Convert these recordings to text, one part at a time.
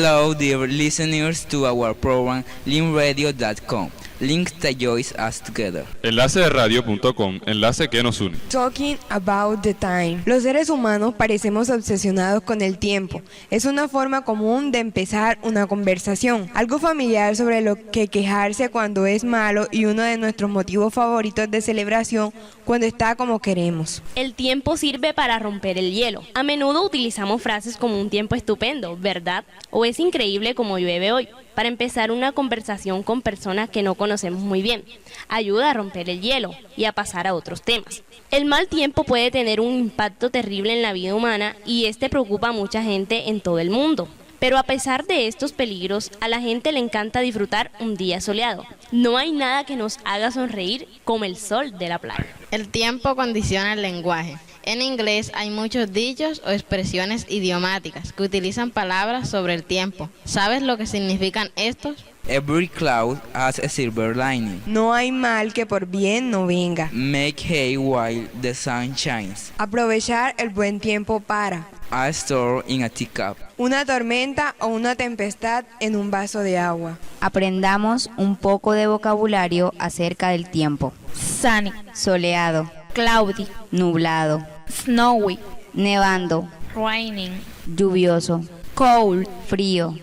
Hello, dear listeners, to our program linradio.com. Links that join us together. Enlace de radio.com, enlace que nos une. Talking about the time. Los seres humanos parecemos obsesionados con el tiempo. Es una forma común de empezar una conversación. Algo familiar sobre lo que quejarse cuando es malo y uno de nuestros motivos favoritos de celebración cuando está como queremos. El tiempo sirve para romper el hielo. A menudo utilizamos frases como un tiempo estupendo, ¿verdad? O es increíble como llueve hoy, para empezar una conversación con personas que no conocemos muy bien. Ayuda a romper el hielo y a pasar a otros temas. El mal tiempo puede tener un impacto terrible en la vida humana y este preocupa a mucha gente en todo el mundo. Pero a pesar de estos peligros, a la gente le encanta disfrutar un día soleado. No hay nada que nos haga sonreír como el sol de la playa. El tiempo condiciona el lenguaje. En inglés hay muchos dichos o expresiones idiomáticas que utilizan palabras sobre el tiempo. ¿Sabes lo que significan estos? Every cloud has a silver lining. No hay mal que por bien no venga. Make hay while the sun shines. Aprovechar el buen tiempo para. A storm in a teacup. Una tormenta o una tempestad en un vaso de agua. Aprendamos un poco de vocabulario acerca del tiempo. Sunny, Soleado, cloudy, nublado, snowy, nevando, raining, lluvioso, cold, frío,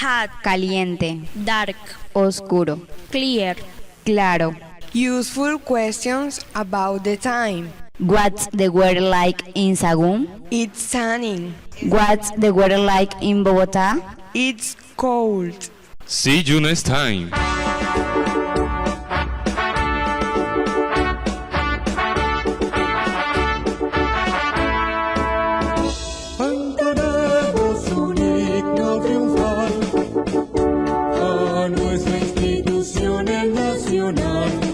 hot, caliente, dark, oscuro, clear. claro. Useful questions about the time. What's the weather like in Sagún? It's sunny. What's the weather like in Bogotá? It's cold. See you next time. Cantaremos un himno triunfal a nuestra institución nacional.